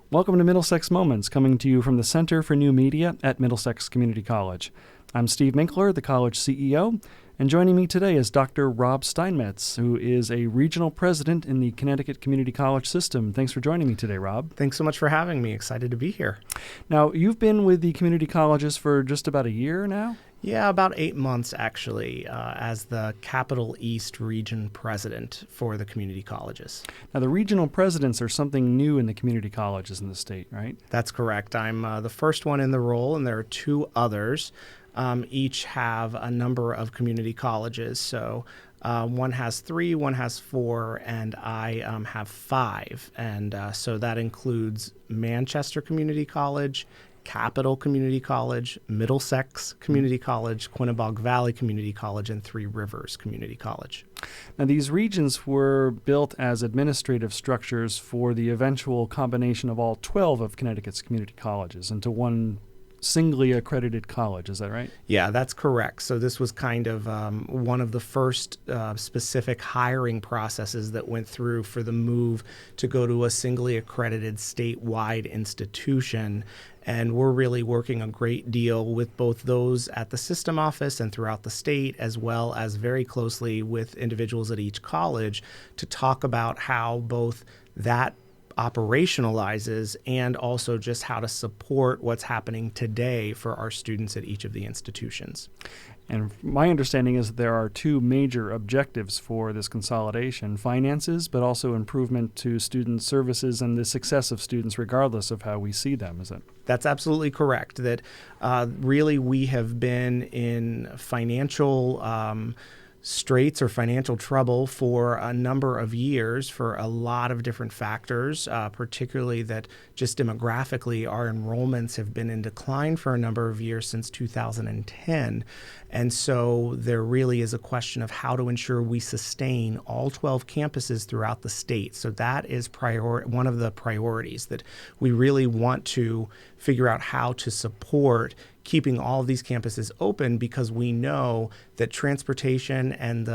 Welcome to Middlesex Moments, coming to you from the Center for New Media at Middlesex Community College. I'm Steve Minkler, the college CEO, and joining me today is Dr. Rob Steinmetz, who is a regional president in the Connecticut Community College system. Thanks for joining me today, Rob. Thanks so much for having me. Excited to be here. Now, you've been with the community colleges for just about a year now? Yeah, about 8 months actually, as the Capital East Region President for the community colleges. Now, the regional presidents are something new in the community colleges in the state, right? That's correct. I'm the first one in the role, and there are two others. Each have a number of community colleges. So one has 3, one has 4, and I have 5. And so that includes Manchester Community College, Capital Community College, Middlesex Community College, Quinebaug Valley Community College, and Three Rivers Community College. Now, these regions were built as administrative structures for the eventual combination of all 12 of Connecticut's community colleges into one singly accredited college. Is that right? Yeah, that's correct. So this was kind of one of the first specific hiring processes that went through for the move to go to a singly accredited statewide institution. And we're really working a great deal with both those at the system office and throughout the state, as well as very closely with individuals at each college to talk about how both that operationalizes and also just how to support what's happening today for our students at each of the institutions. And my understanding is that there are 2 major objectives for this consolidation: finances, but also improvement to student services and the success of students regardless of how we see them. Is that? That's absolutely correct. That really we have been in financial straits or financial trouble for a number of years for a lot of different factors, particularly that just demographically our enrollments have been in decline for a number of years since 2010. And so there really is a question of how to ensure we sustain all 12 campuses throughout the state. So that is one of the priorities, that we really want to figure out how to support keeping all of these campuses open, because we know that transportation and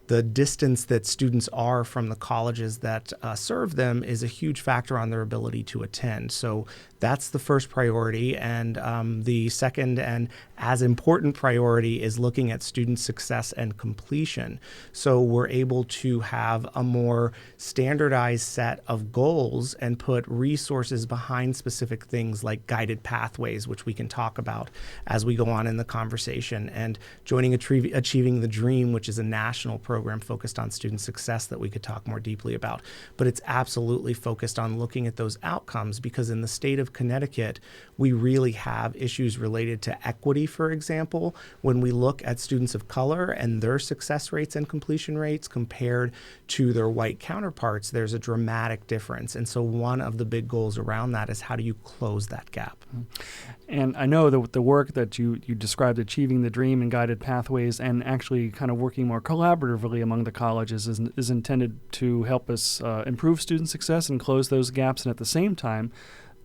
the distance that students are from the colleges that serve them is a huge factor on their ability to attend. So that's the first priority. And the second and as important priority is looking at student success and completion. So we're able to have a more standardized set of goals and put resources behind specific things like guided pathways, which we can talk about as we go on in the conversation, and joining Achieving the Dream, which is a national program focused on student success that we could talk more deeply about. But it's absolutely focused on looking at those outcomes, because in the state of Connecticut, we really have issues related to equity, for example. When we look at students of color and their success rates and completion rates compared to their white counterparts, there's a dramatic difference. And so one of the big goals around that is how do you close that gap? And I know that the work that you described, Achieving the Dream and guided pathways, and actually kind of working more collaboratively among the colleges is intended to help us improve student success and close those gaps. And at the same time,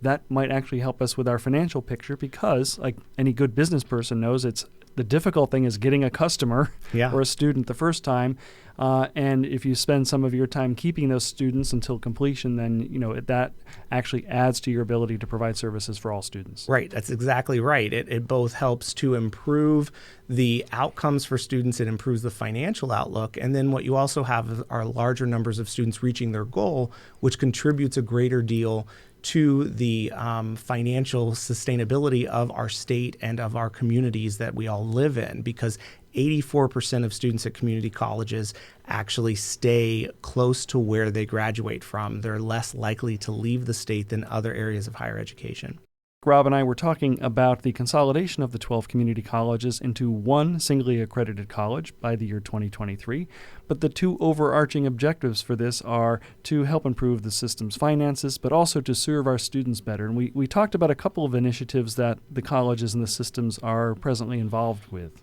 that might actually help us with our financial picture, because, like any good business person knows, the difficult thing is getting a customer or a student the first time. And if you spend some of your time keeping those students until completion, then that actually adds to your ability to provide services for all students. Right. That's exactly right. It both helps to improve the outcomes for students. It improves the financial outlook. And then what you also have are larger numbers of students reaching their goal, which contributes a greater deal to the financial sustainability of our state and of our communities that we all live in, because 84% of students at community colleges actually stay close to where they graduate from. They're less likely to leave the state than other areas of higher education. Rob and I were talking about the consolidation of the 12 community colleges into one singly accredited college by the year 2023. But the 2 overarching objectives for this are to help improve the system's finances, but also to serve our students better. And we talked about a couple of initiatives that the colleges and the systems are presently involved with.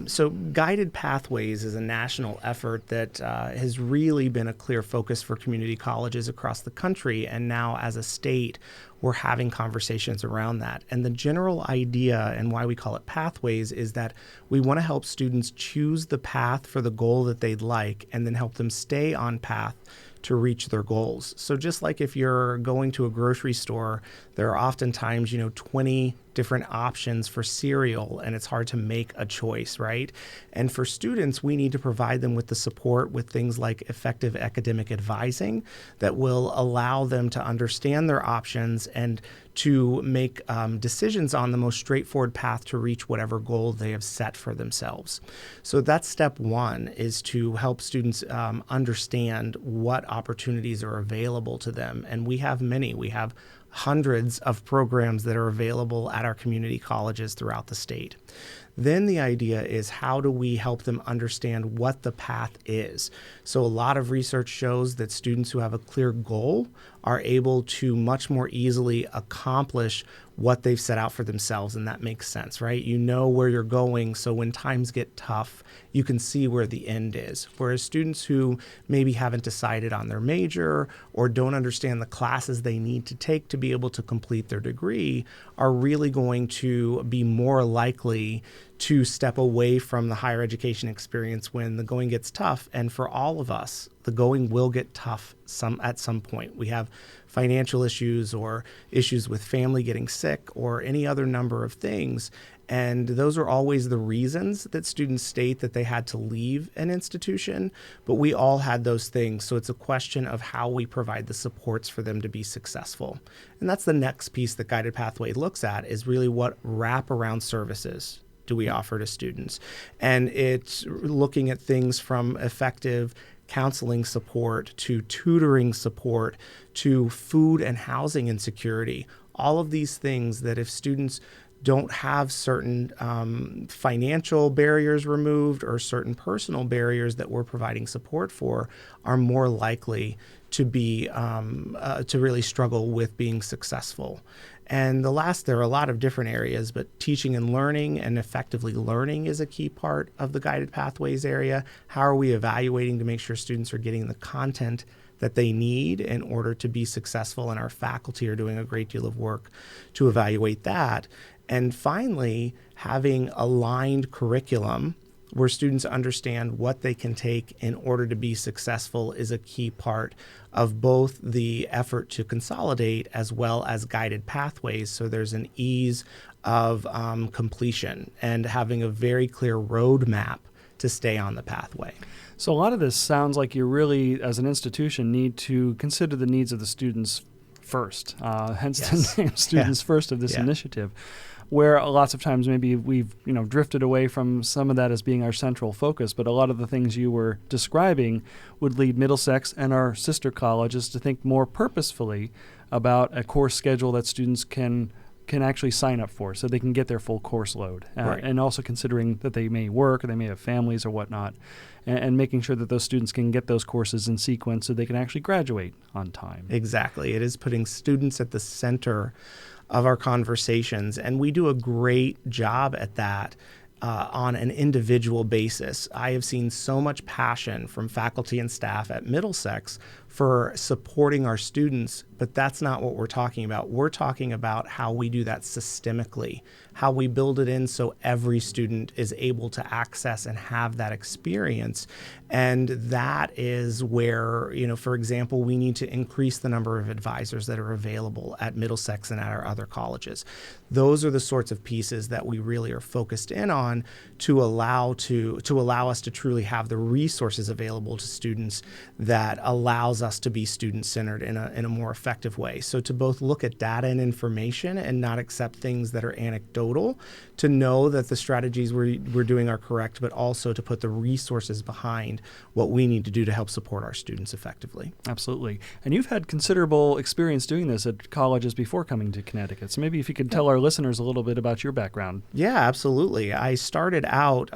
So Guided Pathways is a national effort that has really been a clear focus for community colleges across the country. And now as a state, we're having conversations around that. And the general idea, and why we call it Pathways, is that we want to help students choose the path for the goal that they'd like, and then help them stay on path to reach their goals. So just like if you're going to a grocery store, there are oftentimes, 20 different options for cereal, and it's hard to make a choice, right? And for students, we need to provide them with the support with things like effective academic advising that will allow them to understand their options and to make decisions on the most straightforward path to reach whatever goal they have set for themselves. So that's step one, is to help students understand what opportunities are available to them. And we have many. We have hundreds of programs that are available at our community colleges throughout the state. Then the idea is, how do we help them understand what the path is? So a lot of research shows that students who have a clear goal are able to much more easily accomplish what they've set out for themselves, and that makes sense, right? You know where you're going, so when times get tough, you can see where the end is. Whereas students who maybe haven't decided on their major or don't understand the classes they need to take to be able to complete their degree are really going to be more likely to step away from the higher education experience when the going gets tough. And for all of us, the going will get tough at some point. We have financial issues or issues with family getting sick or any other number of things. And those are always the reasons that students state that they had to leave an institution, but we all had those things. So it's a question of how we provide the supports for them to be successful. And that's the next piece that Guided Pathway looks at, is really what wraparound services do we offer to students. And it's looking at things from effective counseling support to tutoring support to food and housing insecurity. All of these things that if students don't have certain financial barriers removed or certain personal barriers that we're providing support for, are more likely to be to really struggle with being successful. And there are a lot of different areas, but teaching and learning and effectively learning is a key part of the Guided Pathways area. How are we evaluating to make sure students are getting the content that they need in order to be successful? And our faculty are doing a great deal of work to evaluate that. And finally, having aligned curriculum where students understand what they can take in order to be successful is a key part of both the effort to consolidate as well as guided pathways. So there's an ease of completion and having a very clear roadmap to stay on the pathway. So a lot of this sounds like you really, as an institution, need to consider the needs of the students first, hence Yes. the name Students First of this initiative, where lots of times maybe we've drifted away from some of that as being our central focus, but a lot of the things you were describing would lead Middlesex and our sister colleges to think more purposefully about a course schedule that students can actually sign up for, so they can get their full course load. Right. And also considering that they may work or they may have families or whatnot, and making sure that those students can get those courses in sequence so they can actually graduate on time. Exactly. It is putting students at the center of our conversations, and we do a great job at that on an individual basis. I have seen so much passion from faculty and staff at Middlesex for supporting our students, but that's not what we're talking about. We're talking about how we do that systemically, how we build it in so every student is able to access and have that experience. And that is where, for example, we need to increase the number of advisors that are available at Middlesex and at our other colleges. Those are the sorts of pieces that we really are focused in on to allow us to truly have the resources available to students that allows us to be student-centered in a more effective way. So to both look at data and information and not accept things that are anecdotal, to know that the strategies we're doing are correct, but also to put the resources behind what we need to do to help support our students effectively. Absolutely. And you've had considerable experience doing this at colleges before coming to Connecticut. So maybe if you could tell our listeners a little bit about your background. Yeah, absolutely. I started out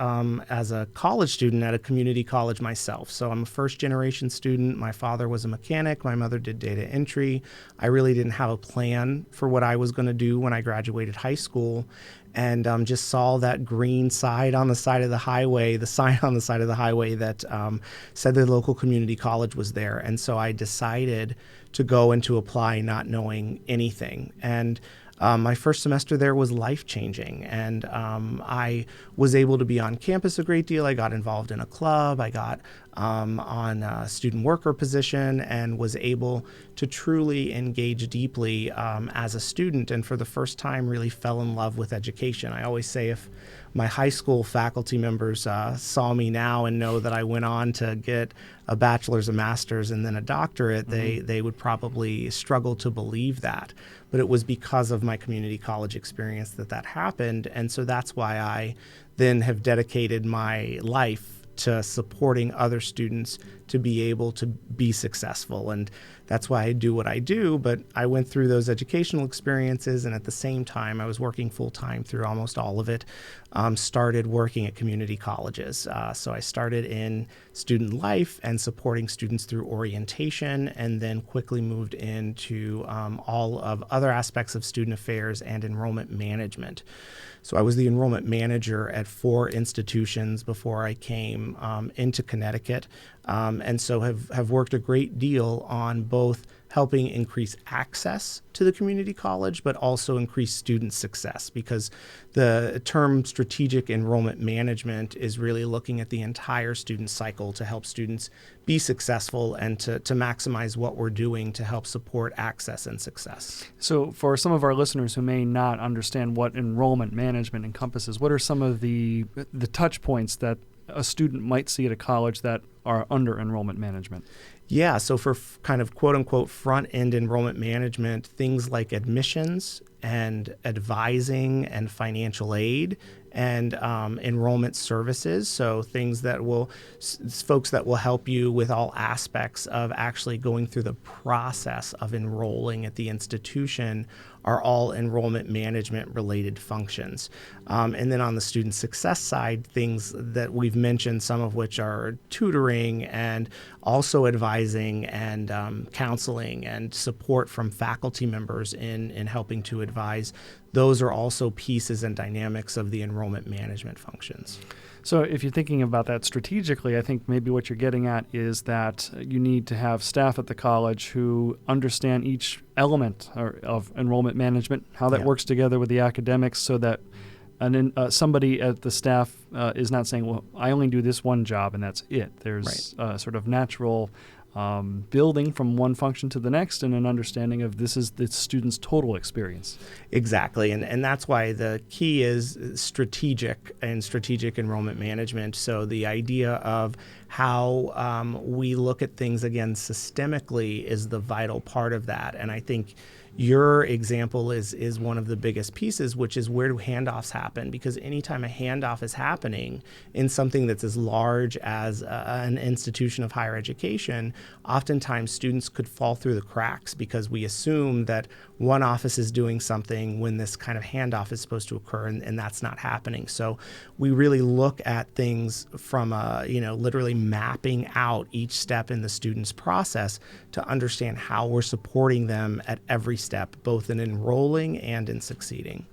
as a college student at a community college myself. So I'm a first-generation student. My father was a mechanic. My mother did data entry. I really didn't have a plan for what I was going to do when I graduated high school, and just saw that green sign on the side of the highway, that said the local community college was there. And so I decided to go and to apply not knowing anything. And my first semester there was life-changing, and I was able to be on campus a great deal. I got involved in a club. I got on a student worker position and was able to truly engage deeply as a student, and for the first time really fell in love with education. I always say if my high school faculty members saw me now and know that I went on to get a bachelor's, a master's, and then a doctorate, they would probably struggle to believe that. But it was because of my community college experience that happened. And so that's why I then have dedicated my life to supporting other students to be able to be successful. And that's why I do what I do. But I went through those educational experiences, and at the same time, I was working full-time through almost all of it, started working at community colleges. So I started in student life and supporting students through orientation, and then quickly moved into all of other aspects of student affairs and enrollment management. So I was the enrollment manager at 4 institutions before I came into Connecticut, and so have worked a great deal on both helping increase access to the community college, but also increase student success, because the term strategic enrollment management is really looking at the entire student cycle to help students be successful and to maximize what we're doing to help support access and success. So for some of our listeners who may not understand what enrollment management encompasses, what are some of the touch points that a student might see at a college that are under enrollment management? Yeah, so for kind of quote-unquote front-end enrollment management, things like admissions and advising and financial aid and enrollment services, so things that folks that will help you with all aspects of actually going through the process of enrolling at the institution are all enrollment management related functions. And then on the student success side, things that we've mentioned, some of which are tutoring and also advising and counseling and support from faculty members in helping to advise. Those are also pieces and dynamics of the enrollment management functions. So if you're thinking about that strategically, I think maybe what you're getting at is that you need to have staff at the college who understand each element of enrollment management, how that works together with the academics, so that somebody at the staff is not saying, well, I only do this one job and that's it. There's sort of natural building from one function to the next, and an understanding of this is the student's total experience. Exactly, and that's why the key is strategic and strategic enrollment management. So the idea of how we look at things again systemically is the vital part of that. And I think your example is one of the biggest pieces, which is where do handoffs happen? Because anytime a handoff is happening in something that's as large as an institution of higher education, oftentimes students could fall through the cracks because we assume that one office is doing something when this kind of handoff is supposed to occur, and that's not happening. So we really look at things from literally mapping out each step in the student's process to understand how we're supporting them at every step, both in enrolling and in succeeding.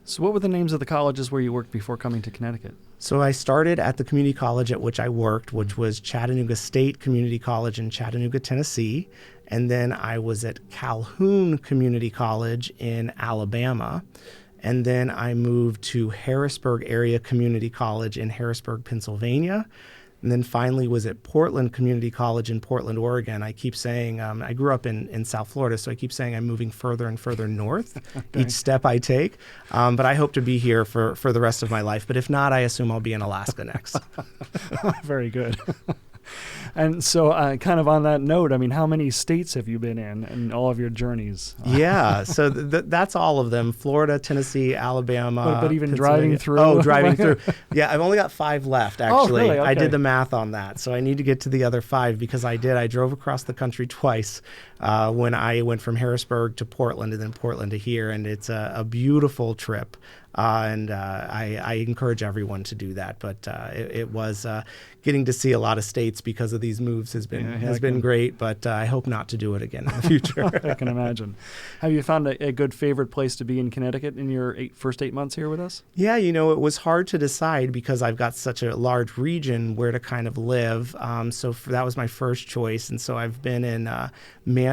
So what were the names of the colleges where you worked before coming to Connecticut? So I started at the community college at which I worked, which was Chattanooga State Community College in Chattanooga, Tennessee. And then I was at Calhoun Community College in Alabama. And then I moved to Harrisburg Area Community College in Harrisburg, Pennsylvania. And then finally was at Portland Community College in Portland, Oregon. I keep saying, I grew up in South Florida, so I keep saying I'm moving further and further north each step I take. But I hope to be here for the rest of my life. But if not, I assume I'll be in Alaska next. Very good. And so kind of on that note, I mean, how many states have you been in all of your journeys? Yeah, so that's all of them: Florida, Tennessee, Alabama. But even driving through? Oh, driving through. Yeah, I've only got 5 left, actually. Oh, really? Okay. I did the math on that. So I need to get to the other 5 because I drove across the country twice when I went from Harrisburg to Portland and then Portland to here. And it's a beautiful trip. And I encourage everyone to do that. But it was getting to see a lot of states because of these moves has been great. But I hope not to do it again in the future. I can imagine. Have you found a good favorite place to be in Connecticut in your first 8 months here with us? Yeah, it was hard to decide because I've got such a large region where to kind of live. So that was my first choice. And so I've been in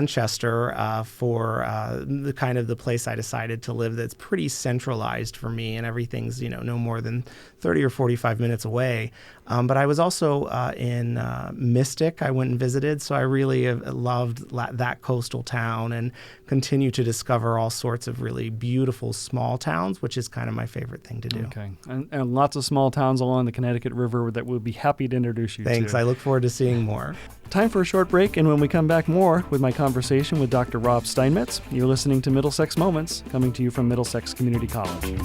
Manchester for the kind of the place I decided to live that's pretty centralized for me, and everything's, no more than 30 or 45 minutes away. But I was also in Mystic. I went and visited, so I really have loved that coastal town and continue to discover all sorts of really beautiful small towns, which is kind of my favorite thing to do. Okay. And lots of small towns along the Connecticut River that we'll be happy to introduce you to. Thanks. I look forward to seeing more. Time for a short break, and when we come back, more with my conversation with Dr. Rob Steinmetz. You're listening to Middlesex Moments, coming to you from Middlesex Community College.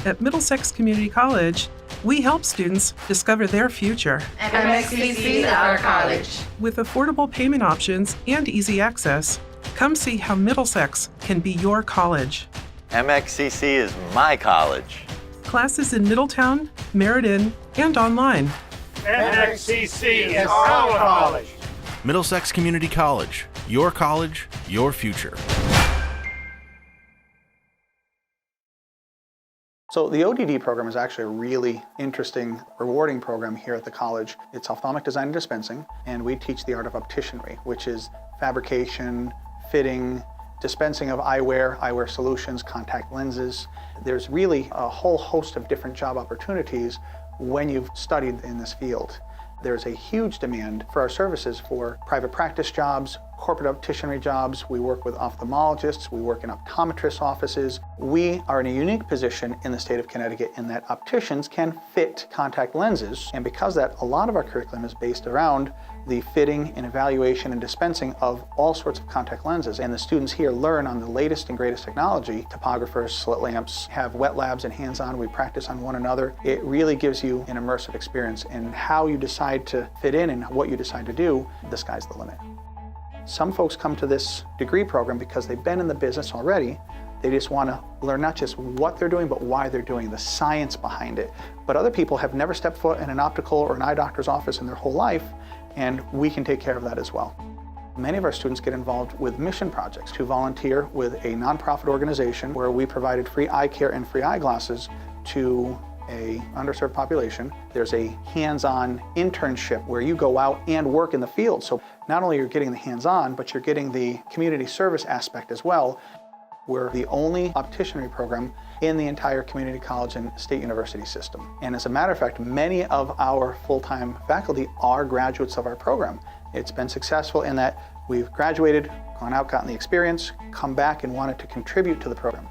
At Middlesex Community College, we help students discover their future. MxCC is our college. With affordable payment options and easy access, come see how Middlesex can be your college. MxCC is my college. Classes in Middletown, Meriden, and online. MxCC is our college. Middlesex Community College, your future. So the ODD program is actually a really interesting, rewarding program here at the college. It's ophthalmic design and dispensing, and we teach the art of opticianry, which is fabrication, fitting, dispensing of eyewear solutions, contact lenses. There's really a whole host of different job opportunities when you've studied in this field. There's a huge demand for our services for private practice jobs, corporate opticianry jobs. We work with ophthalmologists. We work in optometrists' offices. We are in a unique position in the state of Connecticut in that opticians can fit contact lenses. And because of that, a lot of our curriculum is based around the fitting and evaluation and dispensing of all sorts of contact lenses. And the students here learn on the latest and greatest technology. Topographers, slit lamps, have wet labs and hands-on. We practice on one another. It really gives you an immersive experience, and how you decide to fit in and what you decide to do, the sky's the limit. Some folks come to this degree program because they've been in the business already. They just want to learn not just what they're doing, but why they're doing, the science behind it. But other people have never stepped foot in an optical or an eye doctor's office in their whole life, and we can take care of that as well. Many of our students get involved with mission projects to volunteer with a nonprofit organization where we provided free eye care and free eyeglasses to a underserved population. There's a hands-on internship where you go out and work in the field. So not only you're getting the hands-on, but you're getting the community service aspect as well. We're the only opticianry program in the entire community college and state university system. And as a matter of fact, many of our full-time faculty are graduates of our program. It's been successful in that we've graduated, gone out, gotten the experience, come back and wanted to contribute to the program.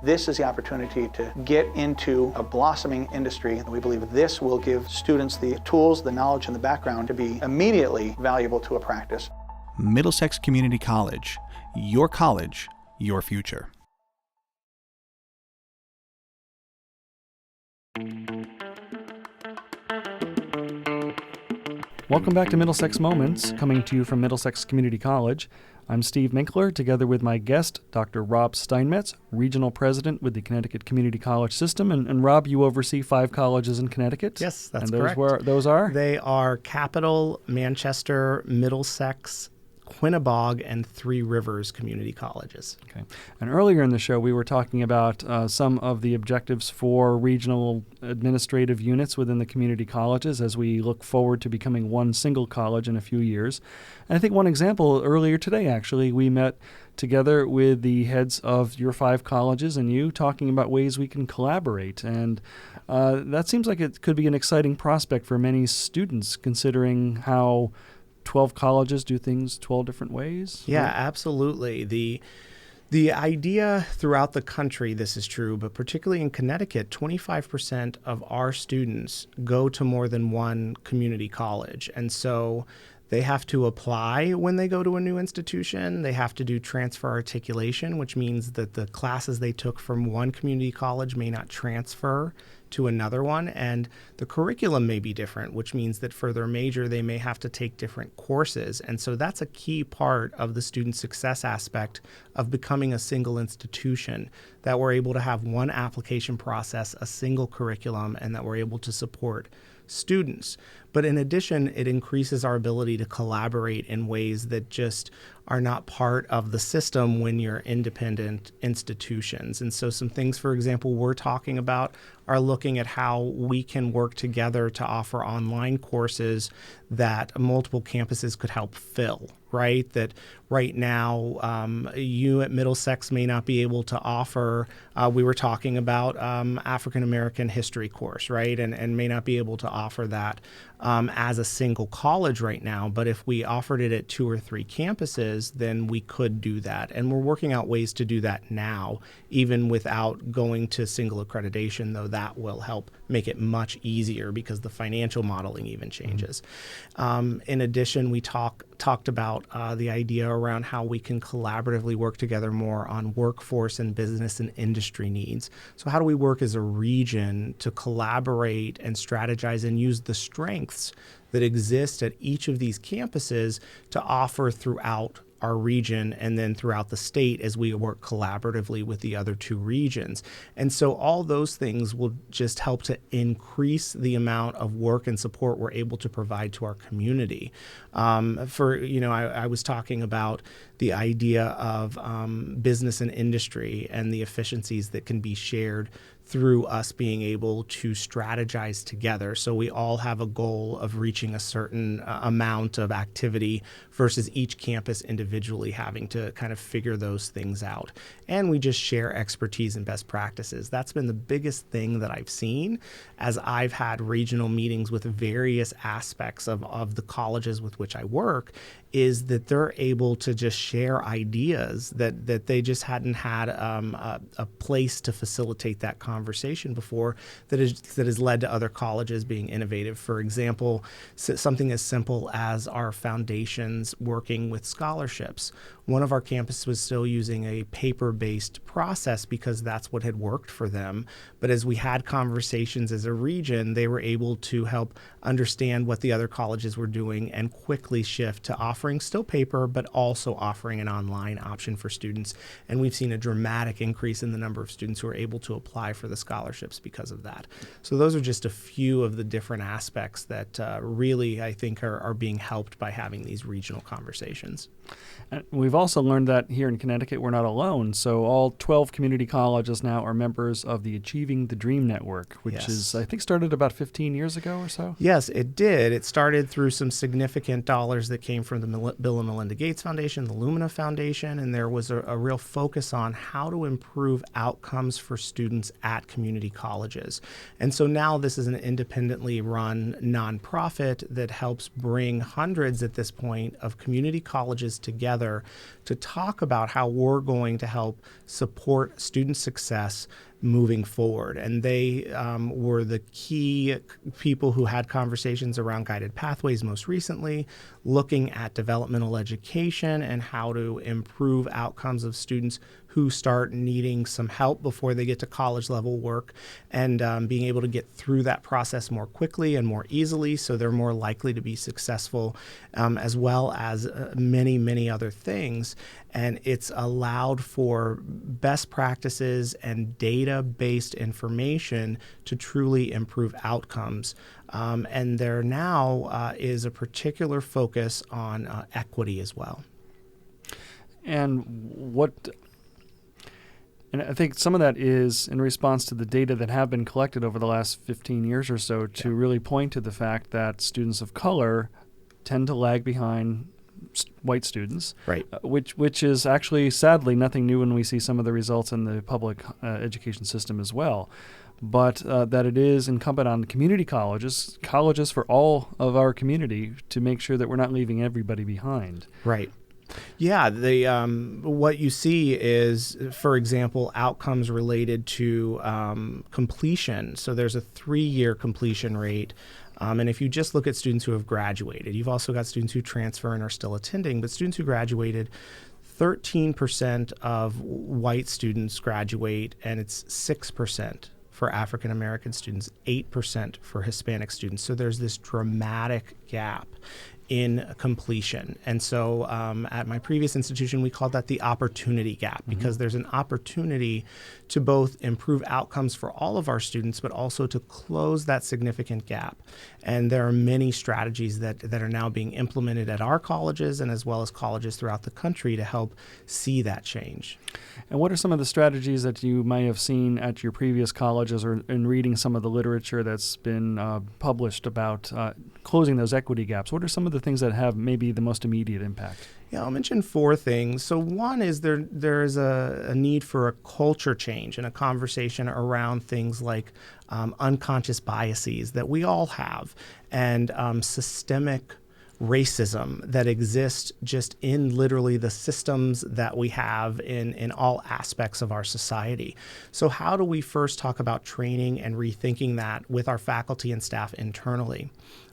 This is the opportunity to get into a blossoming industry, and we believe this will give students the tools, the knowledge, and the background to be immediately valuable to a practice. Middlesex Community College, your future. Welcome back to Middlesex Moments, coming to you from Middlesex Community College. I'm Steve Minkler, together with my guest, Dr. Rob Steinmetz, Regional President with the Connecticut Community College System. And Rob, you oversee 5 colleges in Connecticut? Yes, that's correct. correct. Those are? They are Capital, Manchester, Middlesex, Quinnebog, and Three Rivers Community Colleges. Okay. And earlier in the show, we were talking about some of the objectives for regional administrative units within the community colleges as we look forward to becoming one single college in a few years. And I think one example earlier today, actually, we met together with the heads of your 5 colleges and you talking about ways we can collaborate. And that seems like it could be an exciting prospect for many students, considering how 12 colleges do things 12 different ways? Yeah, absolutely. The idea throughout the country, this is true, but particularly in Connecticut, 25% of our students go to more than one community college. And so they have to apply when they go to a new institution. They have to do transfer articulation, which means that the classes they took from one community college may not transfer to another one, and the curriculum may be different, which means that for their major they may have to take different courses. And so that's a key part of the student success aspect of becoming a single institution, that we're able to have one application process, a single curriculum, and that we're able to support students. But in addition, it increases our ability to collaborate in ways that just are not part of the system when you're independent institutions. And so some things, for example, we're talking about are looking at how we can work together to offer online courses that multiple campuses could help fill, right? That right now, you at Middlesex may not be able to offer, we were talking about African American history course, right? And may not be able to offer that as a single college right now. But if we offered it at 2 or 3 campuses, then we could do that. And we're working out ways to do that now, even without going to single accreditation, though that will help make it much easier because the financial modeling even changes. In addition, we talked about the idea around how we can collaboratively work together more on workforce and business and industry needs. So how do we work as a region to collaborate and strategize and use the strengths that exist at each of these campuses to offer throughout our region and then throughout the state as we work collaboratively with the other 2 regions. And so all those things will just help to increase the amount of work and support we're able to provide to our community. I was talking about the idea of business and industry and the efficiencies that can be shared through us being able to strategize together. So we all have a goal of reaching a certain amount of activity versus each campus individually having to kind of figure those things out. And we just share expertise and best practices. That's been the biggest thing that I've seen as I've had regional meetings with various aspects of the colleges with which I work, is that they're able to just share ideas that they just hadn't had a place to facilitate that conversation before that has led to other colleges being innovative. For example, something as simple as our foundations working with scholarships. One of our campuses was still using a paper-based process because that's what had worked for them. But as we had conversations as a region, they were able to help understand what the other colleges were doing and quickly shift to offering still paper, but also offering an online option for students. And we've seen a dramatic increase in the number of students who are able to apply for the scholarships because of that. So those are just a few of the different aspects that really, I think, are being helped by having these regional conversations. We've also learned that here in Connecticut, we're not alone. So all 12 community colleges now are members of the Achieving the Dream Network, which is, I think, started about 15 years ago or so. Yes, it did. It started through some significant dollars that came from the Bill and Melinda Gates Foundation, the Lumina Foundation, and there was a real focus on how to improve outcomes for students at community colleges. And so now this is an independently run nonprofit that helps bring hundreds at this point of community colleges together to talk about how we're going to help support student success moving forward. And they were the key people who had conversations around guided pathways most recently, looking at developmental education and how to improve outcomes of students who start needing some help before they get to college level work, and being able to get through that process more quickly and more easily so they're more likely to be successful, as well as many, many other things. And it's allowed for best practices and data-based information to truly improve outcomes. And there now is a particular focus on equity as well. And I think some of that is in response to the data that have been collected over the last 15 years or so to really point to the fact that students of color tend to lag behind white students, right? Which is actually, sadly, nothing new when we see some of the results in the public education system as well. But that it is incumbent on community colleges for all of our community to make sure that we're not leaving everybody behind. Right. Yeah, what you see is, for example, outcomes related to completion. So there's a 3-year completion rate. And if you just look at students who have graduated, you've also got students who transfer and are still attending, but students who graduated, 13% of white students graduate, and it's 6% for African American students, 8% for Hispanic students. So there's this dramatic gap in completion. And so at my previous institution, we called that the opportunity gap, because there's an opportunity to both improve outcomes for all of our students, but also to close that significant gap. And there are many strategies that are now being implemented at our colleges and as well as colleges throughout the country to help see that change. And what are some of the strategies that you may have seen at your previous colleges, or in reading some of the literature that's been published about closing those equity gaps? What are some of the things that have maybe the most immediate impact? Yeah, I'll mention 4 things. So one is there is a need for a culture change and a conversation around things like unconscious biases that we all have, and systemic racism that exists just in literally the systems that we have in all aspects of our society. So how do we first talk about training and rethinking that with our faculty and staff internally?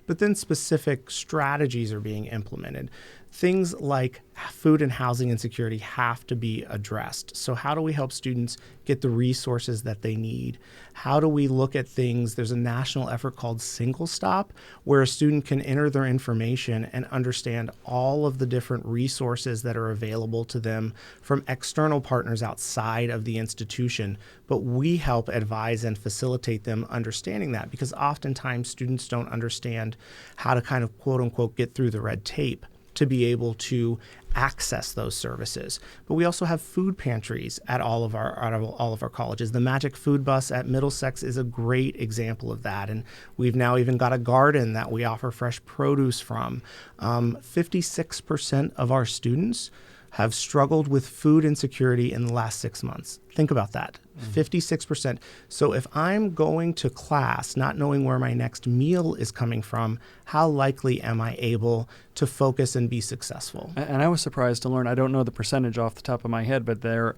But then specific strategies are being implemented. Things like food and housing insecurity have to be addressed. So how do we help students get the resources that they need? How do we look at things? There's a national effort called Single Stop, where a student can enter their information and understand all of the different resources that are available to them from external partners outside of the institution. But we help advise and facilitate them understanding that, because oftentimes students don't understand how to kind of quote unquote get through the red tape to be able to access those services. But we also have food pantries at all of our colleges. The Magic Food Bus at Middlesex is a great example of that, and we've now even got a garden that we offer fresh produce from. 56% of our students have struggled with food insecurity in the last 6 months. Think about that, 56%. So if I'm going to class not knowing where my next meal is coming from, how likely am I able to focus and be successful? And I was surprised to learn, I don't know the percentage off the top of my head, but there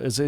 is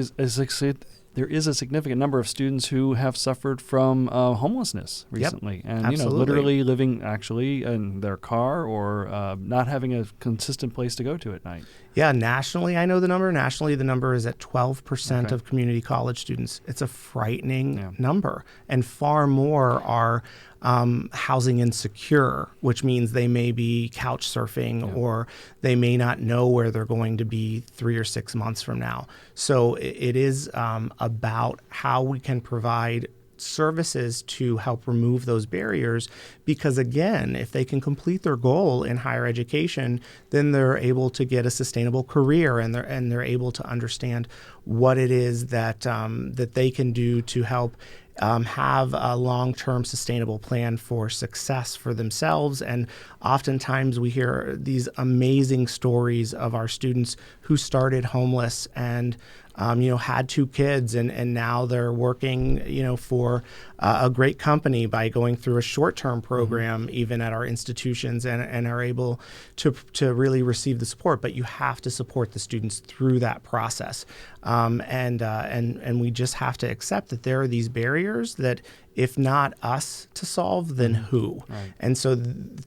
a significant number of students who have suffered from homelessness recently. Yep, and absolutely. Literally living actually in their car, or not having a consistent place to go to at night. Yeah, nationally, I know the number. Nationally, the number is at 12% of community college students. It's a frightening number. And far more are housing insecure, which means they may be couch surfing or they may not know where they're going to be 3 or 6 months from now. So it is about how we can provide services to help remove those barriers, because again, if they can complete their goal in higher education, then they're able to get a sustainable career, and they're able to understand what it is that that they can do to help have a long-term sustainable plan for success for themselves. And oftentimes we hear these amazing stories of our students who started homeless and had 2 kids, and now they're working, for a great company by going through a short-term program, even at our institutions, and are able to really receive the support. But you have to support the students through that process, and we just have to accept that there are these barriers that, if not us to solve, then who? Right. And so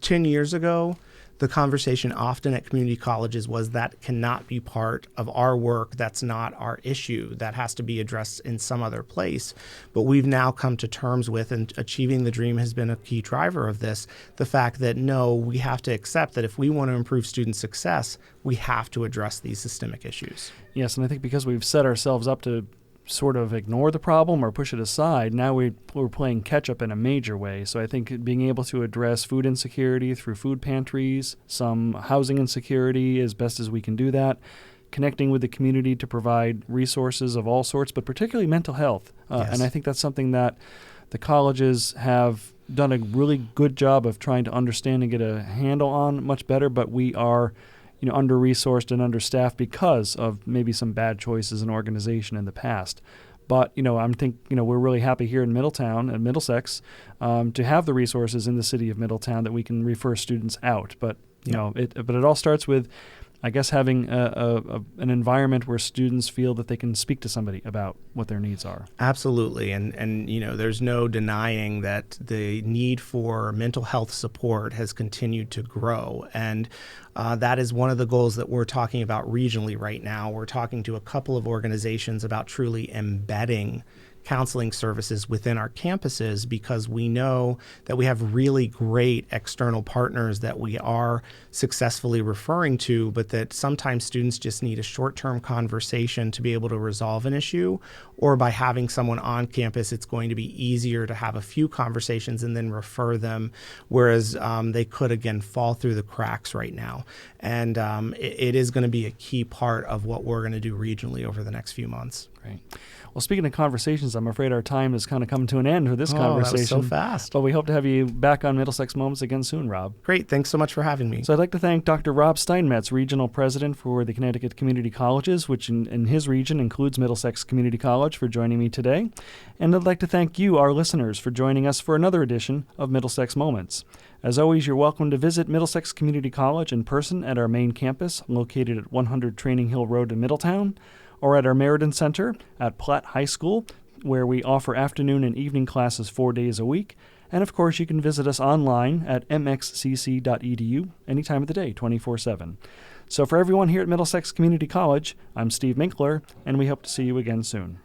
10 years ago, the conversation often at community colleges was that cannot be part of our work. That's not our issue. That has to be addressed in some other place. But we've now come to terms with, and Achieving the Dream has been a key driver of this, the fact that no, we have to accept that if we want to improve student success, we have to address these systemic issues. Yes, and I think because we've set ourselves up to sort of ignore the problem or push it aside, now we're playing catch up in a major way. So I think being able to address food insecurity through food pantries, some housing insecurity as best as we can do that, connecting with the community to provide resources of all sorts, but particularly mental health. And I think that's something that the colleges have done a really good job of trying to understand and get a handle on much better, but we are under-resourced and understaffed because of maybe some bad choices in organization in the past. But, we're really happy here in Middletown and Middlesex to have the resources in the city of Middletown that we can refer students out. But, it all starts with, I guess, having an environment where students feel that they can speak to somebody about what their needs are. Absolutely. And there's no denying that the need for mental health support has continued to grow. And that is one of the goals that we're talking about regionally right now. We're talking to a couple of organizations about truly embedding counseling services within our campuses, because we know that we have really great external partners that we are successfully referring to, but that sometimes students just need a short-term conversation to be able to resolve an issue, or by having someone on campus, it's going to be easier to have a few conversations and then refer them, whereas they could, again, fall through the cracks right now. And it is going to be a key part of what we're going to do regionally over the next few months. Great. Well, speaking of conversations, I'm afraid our time has kind of come to an end for this conversation. That was so fast. But we hope to have you back on Middlesex Moments again soon, Rob. Great. Thanks so much for having me. So I'd like to thank Dr. Rob Steinmetz, Regional President for the Connecticut Community Colleges, which in his region includes Middlesex Community College, for joining me today. And I'd like to thank you, our listeners, for joining us for another edition of Middlesex Moments. As always, you're welcome to visit Middlesex Community College in person at our main campus, located at 100 Training Hill Road in Middletown, or at our Meriden Center at Platt High School, where we offer afternoon and evening classes 4 days a week. And of course, you can visit us online at mxcc.edu any time of the day, 24/7. So for everyone here at Middlesex Community College, I'm Steve Minkler, and we hope to see you again soon.